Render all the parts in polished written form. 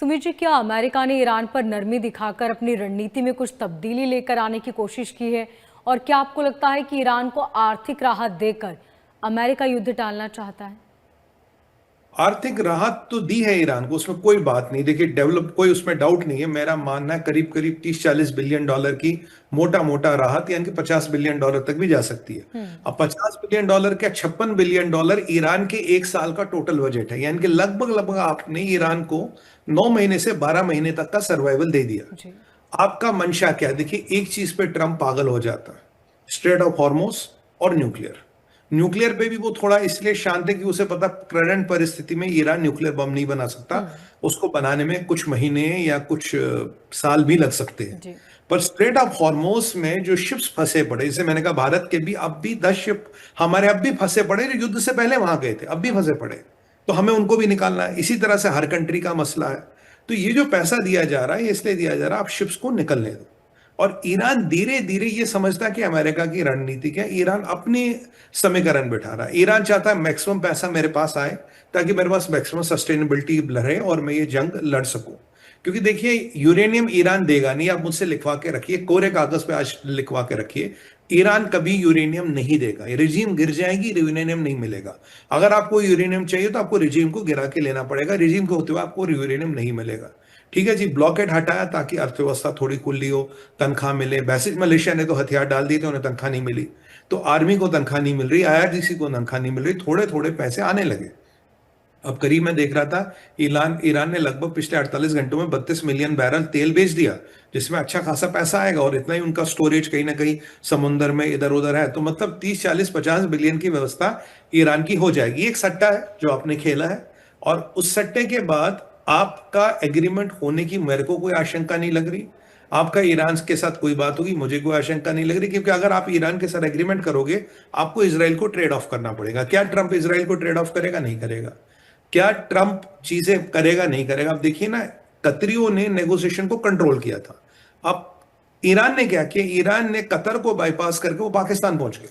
सुमित जी, क्या अमेरिका ने ईरान पर नरमी दिखाकर अपनी रणनीति में कुछ तब्दीली लेकर आने की कोशिश की है? और क्या आपको लगता है कि ईरान को आर्थिक राहत देकर अमेरिका युद्ध टालना चाहता है? आर्थिक राहत तो दी है ईरान को, उसमें कोई बात नहीं। देखिए, डेवलप कोई उसमें डाउट नहीं है। मेरा मानना है करीब करीब 30-40 बिलियन डॉलर की मोटा मोटा राहत, यानी कि 50 बिलियन डॉलर तक भी जा सकती है। अब 50 बिलियन डॉलर क्या, 56 बिलियन डॉलर ईरान के एक साल का टोटल बजट है। यानी कि लगभग लगभग आपने ईरान को 9 महीने से 12 महीने तक का सर्वाइवल दे दिया। जी। आपका मंशा क्या है? देखिए, एक चीज पे ट्रंप पागल हो जाता है, स्ट्रेट ऑफ हॉर्मोस और न्यूक्लियर। न्यूक्लियर पे भी वो थोड़ा इसलिए शांत है कि उसे पता करंट परिस्थिति में ईरान न्यूक्लियर बम नहीं बना सकता। उसको बनाने में कुछ महीने या कुछ साल भी लग सकते हैं। जी। पर स्ट्रेट ऑफ हॉर्मोस में जो शिप्स फंसे पड़े, जैसे मैंने कहा, भारत के भी अब भी 10 शिप हमारे अब भी फंसे पड़े जो युद्ध से पहले वहां गए थे, अब भी फंसे पड़े। तो हमें उनको भी निकालना है। इसी तरह से हर कंट्री का मसला है। तो ये जो पैसा दिया जा रहा है, ये इसलिए दिया जा रहा है आप शिप्स को निकलने दो। और ईरान धीरे धीरे ये समझता कि अमेरिका की रणनीति क्या है। ईरान अपने समीकरण बिठा रहा है। ईरान चाहता है मैक्सिमम पैसा मेरे पास आए ताकि मेरे पास मैक्सिमम सस्टेनेबिलिटी रहे और मैं ये जंग लड़ सकूं। क्योंकि देखिए, यूरेनियम ईरान देगा नहीं। आप मुझसे लिखवा के रखिए, कोरे कागज पे आज लिखवा के रखिए, ईरान कभी यूरेनियम नहीं देगा। ये रिजीम गिर जाएगी, यूरेनियम नहीं मिलेगा। अगर आपको यूरेनियम चाहिए तो आपको रिजीम को गिरा के लेना पड़ेगा। रिजीम को होते हुए आपको यूरेनियम नहीं मिलेगा। ठीक है जी, ब्लॉकेट हटाया ताकि अर्थव्यवस्था थोड़ी खुली हो, तनख्वाह मिले। वैसे मलेशिया ने तो हथियार डाल दिए थे, उन्हें तनख्वाह नहीं मिली। तो आर्मी को तनख्वाह नहीं मिल रही, आईआरजीसी को तनख्वाह नहीं मिल रही, थोड़े थोड़े पैसे आने लगे। अब करीब मैं देख रहा था, ईरान ने लगभग पिछले 48 घंटों में 32 मिलियन बैरल तेल बेच दिया, जिसमें अच्छा खासा पैसा आएगा। और इतना ही उनका स्टोरेज कहीं ना कहीं समुद्र में इधर उधर है। तो मतलब 30-40-50 बिलियन की व्यवस्था ईरान की हो जाएगी। एक सट्टा है जो आपने खेला है, और उस सट्टे के बाद आपका एग्रीमेंट होने की मेरे को कोई आशंका नहीं लग रही। आपका ईरान के साथ कोई बात होगी, मुझे कोई आशंका नहीं लग रही। क्योंकि अगर आप ईरान के साथ एग्रीमेंट करोगे, आपको इसराइल को ट्रेड ऑफ करना पड़ेगा। क्या ट्रंप इसराइल को ट्रेड ऑफ करेगा? नहीं करेगा। क्या ट्रंप चीजें करेगा? नहीं करेगा। अब देखिए ना, कतरियों ने नेगोशिएशन को कंट्रोल किया था। अब ईरान ने क्या किया? ईरान ने कतर को बाईपास करके वो पाकिस्तान पहुंच गए।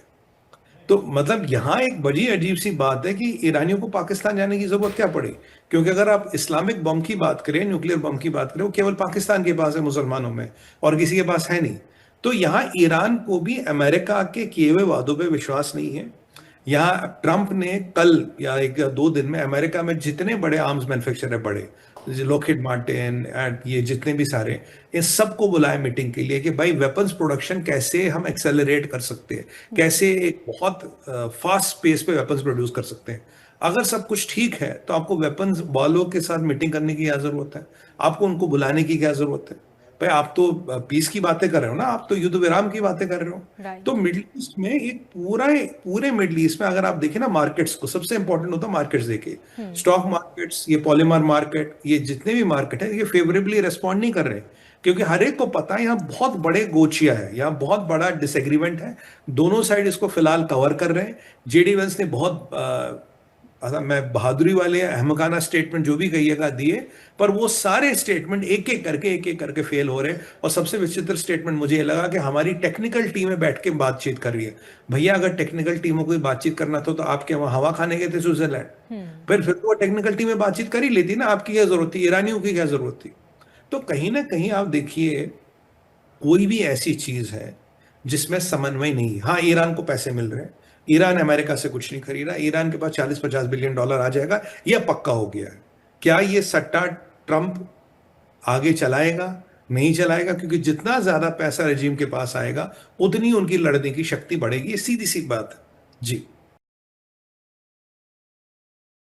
तो मतलब यहां एक बड़ी अजीब सी बात है कि ईरानियों को पाकिस्तान जाने की जरूरत क्या पड़ी? क्योंकि अगर आप इस्लामिक बम की बात करें, न्यूक्लियर बम की बात करें, वो केवल पाकिस्तान के पास है मुसलमानों में, और किसी के पास है नहीं। तो यहां ईरान को भी अमेरिका के किए हुए वादों पर विश्वास नहीं है। यहाँ ट्रंप ने कल या 1 या 2 दिन में अमेरिका में जितने बड़े आर्म्स मैन्युफैक्चरर है, बड़े लॉकहीड मार्टिन एंड ये जितने भी सारे, इन सबको बुलाए मीटिंग के लिए कि भाई वेपन्स प्रोडक्शन कैसे हम एक्सेलरेट कर सकते हैं, कैसे एक बहुत फास्ट स्पेस पे वेपन्स प्रोड्यूस कर सकते हैं। अगर सब कुछ ठीक है तो आपको वेपन्स वालों के साथ मीटिंग करने की क्या जरूरत है? आपको उनको बुलाने की क्या जरूरत है? भाई, आप तो पीस की बातें कर रहे हो ना, आप तो युद्ध विराम की बातें कर रहे हो। राइट। तो मिडिल ईस्ट में एक पूरे मिडिल ईस्ट में अगर आप देखें ना, मार्केट्स को सबसे इंपॉर्टेंट होता है मार्केट्स देखिए। स्टॉक मार्केट्स, ये पॉलीमर मार्केट, ये जितने भी मार्केट है, ये फेवरेबली रेस्पॉन्ड नहीं कर रहे। क्योंकि हर एक को पता है यहाँ बहुत बड़े गोचिया है, यहाँ बहुत बड़ा डिसएग्रीमेंट है। दोनों साइड इसको फिलहाल कवर कर रहे हैं। जेडी वेंस ने बहुत मैं बहादुरी वाले अहमकाना स्टेटमेंट जो भी कहिएगा दिए, पर वो सारे स्टेटमेंट एक एक करके फेल हो रहे हैं। और सबसे विचित्र स्टेटमेंट मुझे ये लगा कि हमारी टेक्निकल टीमें बैठ के बातचीत कर रही है। भैया, अगर टेक्निकल टीमों को बातचीत करना था तो आप क्या वहां हवा खाने गए थे स्विट्जरलैंड? फिर तो वो टेक्निकल टीमें बातचीत कर ही लेती ना। आपकी क्या जरूरत थी? ईरानियों की क्या जरूरत थी? तो कहीं ना कहीं आप देखिए, कोई भी ऐसी चीज है जिसमें समन्वय नहीं है। हाँ, ईरान को पैसे मिल रहे हैं, ईरान अमेरिका से कुछ नहीं खरीद रहा, ईरान के पास 40-50 बिलियन डॉलर आ जाएगा, यह पक्का हो गया है। क्या ये सट्टा ट्रंप आगे चलाएगा? नहीं चलाएगा। क्योंकि जितना ज्यादा पैसा रेजिम के पास आएगा, उतनी उनकी लड़ने की शक्ति बढ़ेगी। ये सीधी सी बात है जी।